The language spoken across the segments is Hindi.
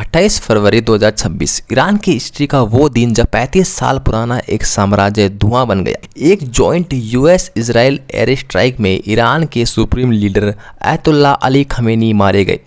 28 फरवरी 2026 ईरान की हिस्ट्री का वो दिन जब 35 साल पुराना एक साम्राज्य धुआं बन गया। एक joint US Israel air strike में ईरान के सुप्रीम लीडर अयतुल्ला अली खमेनी मारे गए।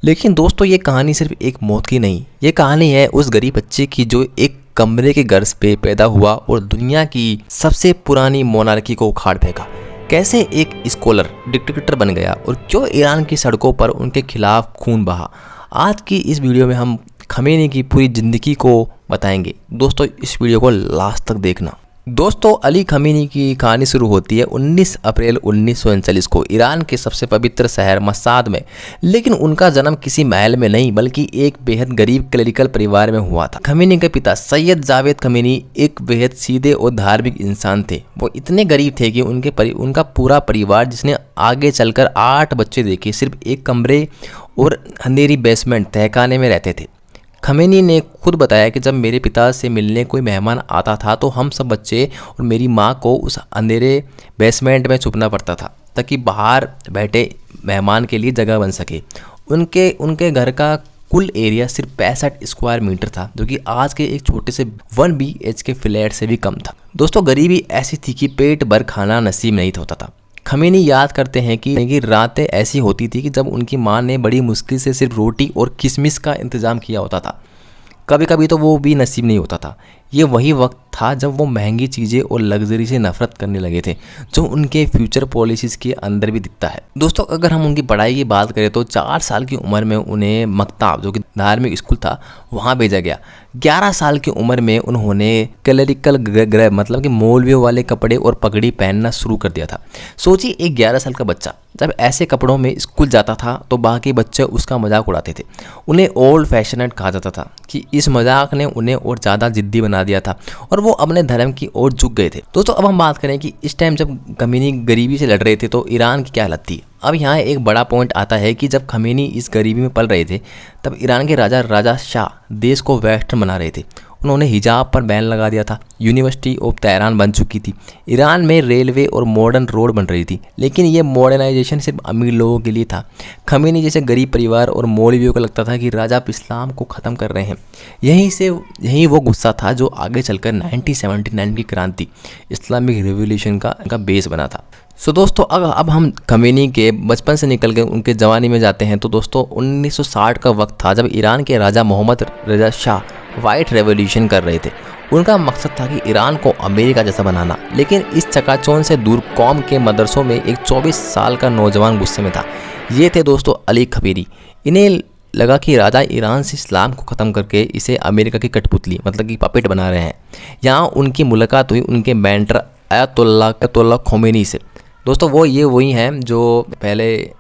लेकिन दोस्तों, ये कहानी सिर्फ एक मौत की नहीं, ये कहानी है उस गरीब बच्चे की जो एक कमरे के गर्ज पे पैदा हुआ और दुनिया की सबसे पुरानी मोनार्की को उखाड़ फेंका। कैसे एक स्कॉलर डिक्टेटर बन गया और क्यों ईरान की सड़कों पर उनके खिलाफ खून बहा। आज की इस वीडियो में हम खमेनी की पूरी ज़िंदगी को बताएंगे। दोस्तों, इस वीडियो को लास्ट तक देखना। दोस्तों, अली खमेनी की कहानी शुरू होती है 19 अप्रैल 1939 को ईरान के सबसे पवित्र शहर मसाद में। लेकिन उनका जन्म किसी महल में नहीं बल्कि एक बेहद गरीब क्लरिकल परिवार में हुआ था। खमेनी के पिता सैयद जावेद खमेनी एक बेहद सीधे और धार्मिक इंसान थे। वो इतने गरीब थे कि उनका पूरा परिवार, जिसने आगे चलकर 8 बच्चे देखे, सिर्फ एक कमरे और अंधेरी बेसमेंट तहखाने में रहते थे। खमेनी ने खुद बताया कि जब मेरे पिता से मिलने कोई मेहमान आता था तो हम सब बच्चे और मेरी माँ को उस अंधेरे बेसमेंट में छुपना पड़ता था ताकि बाहर बैठे मेहमान के लिए जगह बन सके। उनके घर का कुल एरिया सिर्फ 65 स्क्वायर मीटर था, जो कि आज के एक छोटे से 1 BHK फ्लैट से भी कम था। दोस्तों, गरीबी ऐसी थी कि पेट भर खाना नसीब नहीं होता था। खमेनी याद करते हैं कि रातें ऐसी होती थी कि जब उनकी माँ ने बड़ी मुश्किल से सिर्फ रोटी और किशमिश का इंतज़ाम किया होता था। कभी कभी तो वो भी नसीब नहीं होता था। ये वही वक्त था जब वो महंगी चीज़ें और लग्जरी से नफरत करने लगे थे, जो उनके फ्यूचर पॉलिसीज़ के अंदर भी दिखता है। दोस्तों, अगर हम उनकी पढ़ाई की बात करें तो 4 साल की उम्र में उन्हें मकताब, जो कि धार्मिक स्कूल था, वहाँ भेजा गया। 11 साल की उम्र में उन्होंने क्लरिकल ग्रह मतलब कि मौलवियों वाले कपड़े और पगड़ी पहनना शुरू कर दिया था। सोचिए, एक 11 साल का बच्चा जब ऐसे कपड़ों में स्कूल जाता था तो बाकी बच्चे उसका मजाक उड़ाते थे। उन्हें ओल्ड फैशनेट कहा जाता था कि इस मजाक ने उन्हें और ज़्यादा जिद्दी बना दिया था और वो अपने धर्म की ओर झुक गए थे। दोस्तों, अब हम बात करें कि इस टाइम जब खमेनी गरीबी से लड़ रहे थे तो ईरान की क्या हालत थी। अब यहाँ एक बड़ा पॉइंट आता है कि जब खमेनी इस गरीबी में पल रहे थे तब ईरान के राजा शाह देश को वेस्टर्न बना रहे थे। उन्होंने हिजाब पर बैन लगा दिया था। यूनिवर्सिटी ऑफ तेहरान बन चुकी थी। ईरान में रेलवे और मॉडर्न रोड बन रही थी। लेकिन ये मॉडर्नाइजेशन सिर्फ अमीर लोगों के लिए था। खमेनी जैसे गरीब परिवार और मौलवियों को लगता था कि राजा अब इस्लाम को ख़त्म कर रहे हैं। यही वो गुस्सा था जो आगे चलकर 1979 की क्रांति, इस्लामिक रिवॉल्यूशन का बेस बना था। दोस्तों, अब हम खमेनी के बचपन से निकल के उनके जवानी में जाते हैं। तो दोस्तों, 1960 का वक्त था जब ईरान के राजा मोहम्मद रजा शाह वाइट रेवोल्यूशन कर रहे थे। उनका मकसद था कि ईरान को अमेरिका जैसा बनाना। लेकिन इस चकाचौंध से दूर कौम के मदरसों में एक 24 साल का नौजवान गुस्से में था। ये थे दोस्तों अली खमेनी। इन्हें लगा कि राजा ईरान से इस्लाम को ख़त्म करके इसे अमेरिका की कठपुतली मतलब कि पपेट बना रहे हैं। यहाँ उनकी मुलाकात हुई उनके मेंटर अयतुल्ला खमेनी से। दोस्तों, वही हैं जो पहले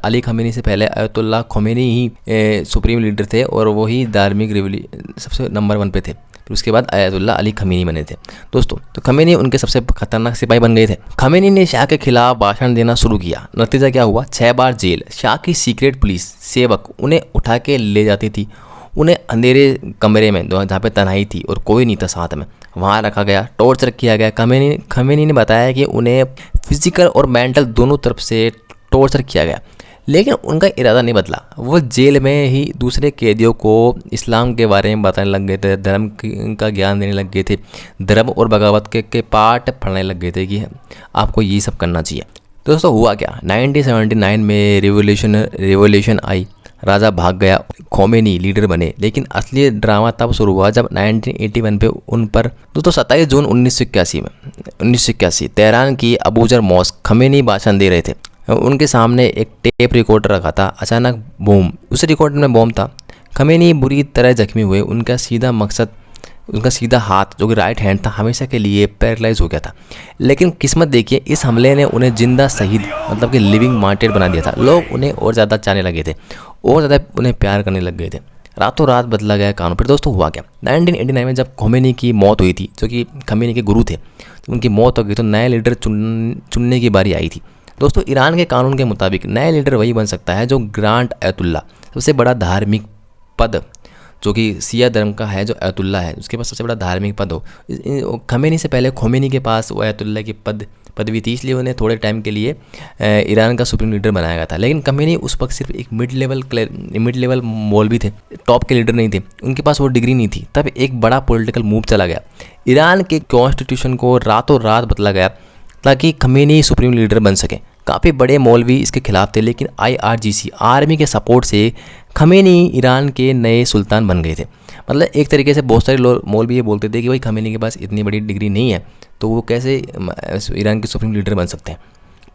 अली खमेनी से पहले अयतुल्ला खमेनी ही सुप्रीम लीडर थे और वही धार्मिक सबसे नंबर 1 पे थे। फिर उसके बाद अयतुल्ला अली खमेनी बने थे। दोस्तों, तो खमेनी उनके सबसे खतरनाक सिपाही बन गए थे। खमेनी ने शाह के खिलाफ भाषण देना शुरू किया। नतीजा क्या हुआ? 6 बार जेल। शाह की सीक्रेट पुलिस सेवक उन्हें उठा के ले जाती थी। उन्हें अंधेरे कमरे में जहाँ पे तन्हाई थी और कोई नहीं था साथ में, वहाँ रखा गया, टॉर्चर किया गया। खमेनी ने बताया कि उन्हें फिजिकल और मेंटल दोनों तरफ से टॉर्चर किया गया। लेकिन उनका इरादा नहीं बदला। वो जेल में ही दूसरे कैदियों को इस्लाम के बारे में बताने लग गए थे, धर्म का ज्ञान देने लग गए थे, धर्म और बगावत के पाठ पढ़ने लग गए थे कि आपको ये सब करना चाहिए। दोस्तों, हुआ क्या? 1979 में रिवोल्यूशन आई। राजा भाग गया, खमेनी लीडर बने। लेकिन असली ड्रामा तब शुरू हुआ जब 1981 पे उन पर दोस्तों 27 जून 1981 तेहरान की अबूजर मॉस्क खमेनी भाषण दे रहे थे। उनके सामने एक टेप रिकॉर्डर रखा था। अचानक बूम, उस रिकॉर्डर में बॉम्ब था। खमेनी बुरी तरह जख्मी हुए। उनका सीधा हाथ जो कि राइट हैंड था हमेशा के लिए पैरालाइज हो गया था। लेकिन किस्मत देखिए, इस हमले ने उन्हें जिंदा शहीद मतलब कि लिविंग मार्टिर बना दिया था। लोग उन्हें और ज़्यादा चाहने लगे थे और ज़्यादा उन्हें प्यार करने लग गए थे। रातों रात बदला गया कानून। फिर दोस्तों हुआ क्या? 1989 में जब खमेनी की मौत हुई थी, जो कि खमेनी के गुरु थे, तो उनकी मौत हो गई तो नए लीडर चुनने की बारी आई थी। दोस्तों, ईरान के कानून के मुताबिक नए लीडर वही बन सकता है जो ग्रांड अयतुल्ला, सबसे बड़ा धार्मिक पद जो कि शिया धर्म का है, जो अयतुल्ला है, उसके पास सबसे बड़ा धार्मिक पद हो। खमेनी से पहले खोमेनी के पास वो अयतुल्ला की पदवी थी, इसलिए उन्हें थोड़े टाइम के लिए ईरान का सुप्रीम लीडर बनाया गया था। लेकिन खमेनी उस वक्त सिर्फ एक मिड लेवल मौलवी थे, टॉप के लीडर नहीं थे, उनके पास वो डिग्री नहीं थी। तब एक बड़ा पॉलिटिकल मूव चला गया, ईरान के कॉन्स्टिट्यूशन को रातों रात बदला गया ताकि खमेनी सुप्रीम लीडर बन सके। काफ़ी बड़े मौलवी इसके खिलाफ थे, लेकिन IRGC आर्मी के सपोर्ट से खमेनी ईरान के नए सुल्तान बन गए थे। मतलब एक तरीके से बहुत सारे लोग मौलवी ये बोलते थे कि भाई खमेनी के पास इतनी बड़ी डिग्री नहीं है, तो वो कैसे ईरान के सुप्रीम लीडर बन सकते हैं।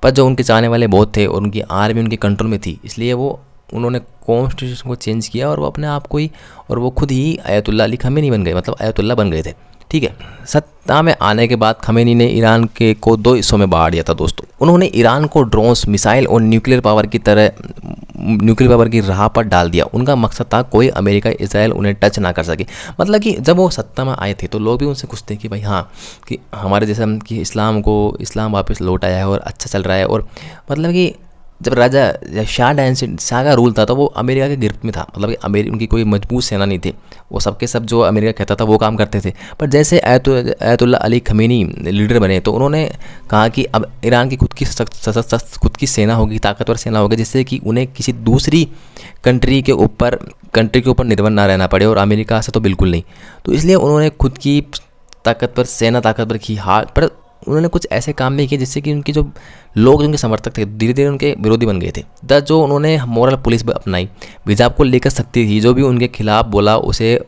पर जो उनके चाहने वाले बहुत थे और उनकी आर्मी उनके कंट्रोल में थी, इसलिए उन्होंने कॉन्स्टिट्यूशन को चेंज किया और वो अपने आप को ही, और वो खुद ही अयतुल्ला अली खमेनी बन गए, मतलब अयतुल्ला बन गए थे। ठीक है, सत्ता में आने के बाद खमेनी ने ईरान के को 2 हिस्सों में बांट दिया था दोस्तों। उन्होंने ईरान को ड्रोन्स, मिसाइल और न्यूक्लियर पावर की राह पर डाल दिया। उनका मकसद था कोई अमेरिका, इजराइल उन्हें टच ना कर सके। मतलब कि जब वो सत्ता में आए थे तो लोग भी उनसे खुश थे कि भाई हाँ, कि हमारे जैसा कि इस्लाम वापस लौट आया है और अच्छा चल रहा है। और मतलब कि जब राजा शाह का रूल था तो वो अमेरिका के गिरफ्त में था, मतलब कि उनकी कोई मजबूत सेना नहीं थी, वो सबके सब जो अमेरिका कहता था वो काम करते थे। पर जैसे अयतुल्ला अली खमेनी लीडर बने तो उन्होंने कहा कि अब ईरान की खुद की सेना होगी, ताकतवर सेना होगी, जिससे कि उन्हें किसी दूसरी कंट्री के ऊपर निर्भर ना रहना पड़े, और अमेरिका से तो बिल्कुल नहीं। तो इसलिए उन्होंने खुद की ताकतवर की पर उन्होंने कुछ ऐसे काम भी किए जिससे कि उनके जो लोग, उनके समर्थक थे, धीरे धीरे उनके विरोधी बन गए थे। जो उन्होंने मोरल पुलिस अपनाई, हिजाब को लेकर सख्ती थी, जो भी उनके खिलाफ बोला उसे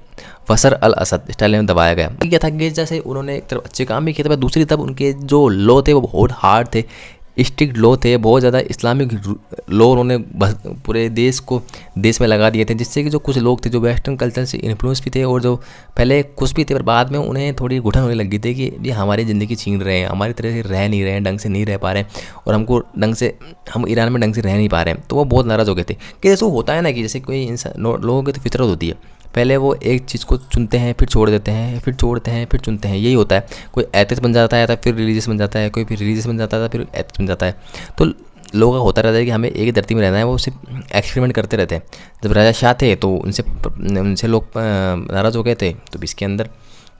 बशर अल असद स्टाइल में दबाया गया। क्या था कि जैसे उन्होंने एक तरफ अच्छे काम भी किए थे, पर दूसरी तरफ उनके जो लॉ थे वो बहुत हार्ड थे, स्ट्रिक्ट लॉ थे, बहुत ज़्यादा इस्लामिक लॉ उन्होंने पूरे देश में लगा दिए थे, जिससे कि जो कुछ लोग थे जो वेस्टर्न कल्चर से इन्फ्लुएंस भी थे और जो पहले खुश भी थे, पर बाद में उन्हें थोड़ी घुटन होने लगी थी कि ये हमारी ज़िंदगी छीन रहे हैं, हमारी तरह से रह नहीं रहे हैं, ढंग से नहीं रह पा रहे हैं, और हम ईरान में ढंग से रह नहीं पा रहे हैं। तो वो बहुत नाराज़ हो गए थे कि जैसे होता है ना कि जैसे कोई इंसान, लोगों की तो फितरत होती है, पहले वो एक चीज़ को चुनते हैं, फिर छोड़ देते हैं, फिर छोड़ते हैं, फिर चुनते हैं, यही होता है। कोई एथिस्ट बन जाता है, फिर रिलीजियस बन जाता है, कोई फिर रिलीजियस बन जाता है, फिर एथिस्ट बन जाता है। तो लोगों का होता रहता है कि हमें एक धरती में रहना है, वो सिर्फ एक्सपेरिमेंट करते रहते हैं। जब राजा शाह थे तो उनसे लोग नाराज़ हो गए थे, तो इसके अंदर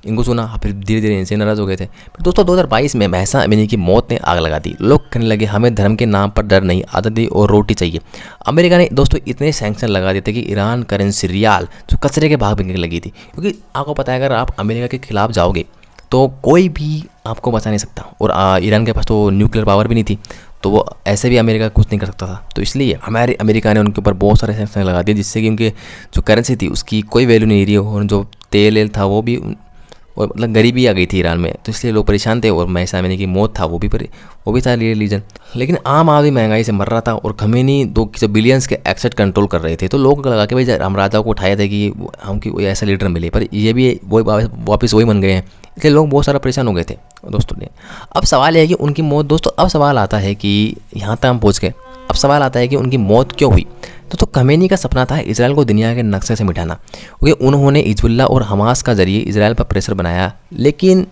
इनको सुना, फिर धीरे धीरे इनसे नाराज़ हो गए थे। फिर दोस्तों 2022 में महसा अमीनी की मौत ने आग लगा दी। लोग कहने लगे हमें धर्म के नाम पर डर नहीं, आज़ादी और रोटी चाहिए। अमेरिका ने दोस्तों इतने सैंक्शन लगा दिए थे कि ईरान करेंसी रियाल जो कचरे के भाग बिकने लगी थी, क्योंकि आपको पता है अगर आप अमेरिका के खिलाफ जाओगे तो कोई भी आपको बचा नहीं सकता, और ईरान के पास तो न्यूक्लियर पावर भी नहीं थी, तो वो ऐसे भी अमेरिका कुछ नहीं कर सकता था। तो इसलिए हमारे अमेरिका ने उनके ऊपर बहुत सारे सैंक्शन लगा दिए, जिससे कि उनके जो करेंसी थी उसकी कोई वैल्यू नहीं रही, और जो तेल था वो भी, और मतलब गरीबी आ गई थी ईरान में, तो इसलिए लोग परेशान थे। और महसा अमीनी की मौत था वो भी था रिलीजन। लेकिन आम आदमी महंगाई से मर रहा था, और खमेनी जो बिलियंस के एक्सेट कंट्रोल कर रहे थे। तो लोगों को लगा कि भाई हम राजाओं को उठाए थे कि हमको कोई ऐसा लीडर मिले, पर ये भी वापस वही बन गए हैं, इसलिए लोग बहुत सारा परेशान हो गए थे दोस्तों ने। अब सवाल है कि उनकी मौत, दोस्तों अब सवाल आता है कि यहाँ तक हम पहुँच गए, अब सवाल आता है कि उनकी मौत क्यों हुई। तो खमेनी का सपना था इजराइल को दुनिया के नक्शे से मिटाना, क्योंकि उन्होंने हिजबुल्लाह और हमास का जरिए इजराइल पर प्रेशर बनाया। लेकिन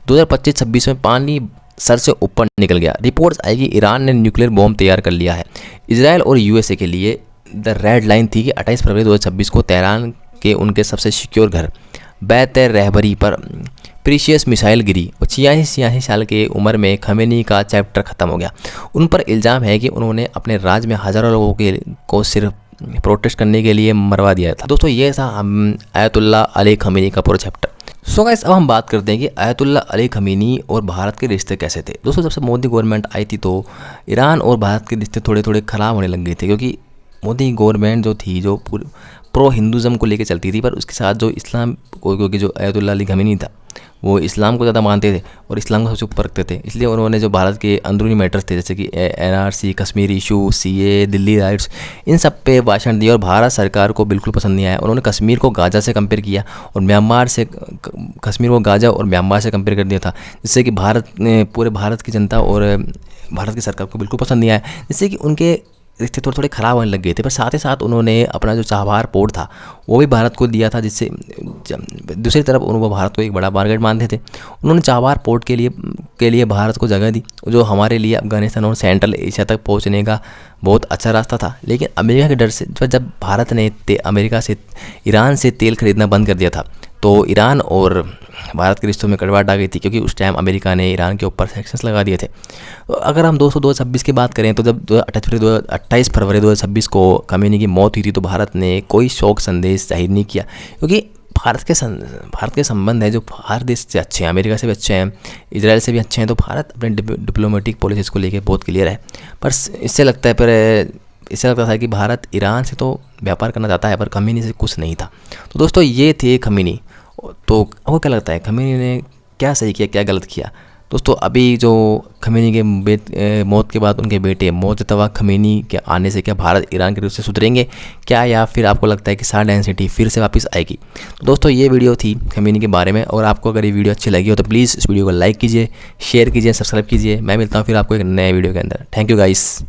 2025-26 में पानी सर से ऊपर निकल गया। रिपोर्ट्स आई कि ईरान ने न्यूक्लियर बॉम्ब तैयार कर लिया है। इजराइल और यूएसए के लिए द रेड लाइन थी कि 28 फरवरी 2026 को तेहरान के उनके सबसे सिक्योर घर बैत रहबरी पर प्रीशियस मिसाइल गिरी, और 86 साल की उम्र में खमेनी का चैप्टर ख़त्म हो गया। उन पर इल्ज़ाम है कि उन्होंने अपने राज्य में हज़ारों लोगों को सिर्फ प्रोटेस्ट करने के लिए मरवा दिया था। दोस्तों ये था अयतुल्ला अली खमेनी का पूरा चैप्टर। सो गाइस अब हम बात करते हैं कि अयतुल्ला अली खमेनी और भारत के रिश्ते कैसे थे। दोस्तों जब से मोदी गवर्नमेंट आई थी तो ईरान और भारत के रिश्ते थोड़े थोड़े ख़राब होने लग गए थे, क्योंकि मोदी गवर्नमेंट जो थी जो प्रो हिंदुज़म को लेकर चलती थी, पर उसके साथ जो इस्लाम, क्योंकि जो अयतुल्ला अली खमेनी था वो इस्लाम को ज़्यादा मानते थे और इस्लाम को सबसे ऊपर रखते थे। इसलिए उन्होंने जो भारत के अंदरूनी मैटर्स थे जैसे कि NRC, Kashmir issue, CA, Delhi riots, इन सब पे भाषण दिया, और भारत सरकार को बिल्कुल पसंद नहीं आया। उन्होंने कश्मीर को गाजा से कंपेयर किया और कश्मीर को गाजा और म्यांमार से कंपेयर कर दिया था, जिससे कि पूरे भारत की जनता और भारत की सरकार को बिल्कुल पसंद नहीं आया, जिससे कि उनके रिश्ते थोड़े थोड़े ख़राब होने लग गए थे। पर साथ ही साथ उन्होंने अपना जो चाबहार पोर्ट था वो भी भारत को दिया था, जिससे दूसरी तरफ वो भारत को एक बड़ा टारगेट मानते थे। उन्होंने चाबहार पोर्ट के लिए भारत को जगह दी, जो हमारे लिए अफगानिस्तान और सेंट्रल एशिया तक पहुंचने का बहुत अच्छा रास्ता था। लेकिन अमेरिका के डर से जब भारत ने अमेरिका से ईरान से तेल खरीदना बंद कर दिया था, तो ईरान और भारत के रिश्तों में कड़वाहट आ गई थी, क्योंकि उस टाइम अमेरिका ने ईरान के ऊपर सैंक्शंस लगा दिए थे। तो अगर हम 2026 की बात करें, तो जब 28 फरवरी 2026 को खमीनी की मौत हुई थी, तो भारत ने कोई शोक संदेश जाहिर नहीं किया, क्योंकि भारत के संबंध है जो हर देश से अच्छे हैं, अमेरिका से भी अच्छे हैं, इजराइल से भी अच्छे हैं। तो भारत अपने डिप्लोमेटिक पॉलिसीज़ को लेकर बहुत क्लियर है। पर इससे लगता था कि भारत ईरान से तो व्यापार करना चाहता है, पर खमीनी से कुछ नहीं था। तो दोस्तों ये थे खमीनी। तो आपको क्या लगता है, खमीनी ने क्या सही किया, क्या गलत किया? दोस्तों अभी जो खमीनी के मौत के बाद उनके बेटे मोजतबा खमीनी के आने से क्या भारत ईरान के रिश्ते सुधरेंगे क्या, या फिर आपको लगता है कि शाह डेंसिटी फिर से वापस आएगी? तो दोस्तों ये वीडियो थी खमीनी के बारे में, और आपको अगर ये वीडियो अच्छी लगी हो तो प्लीज़ इस वीडियो को लाइक कीजिए, शेयर कीजिए, सब्सक्राइब कीजिए। मैं मिलता हूँ फिर आपको एक नए वीडियो के अंदर। Thank you guys.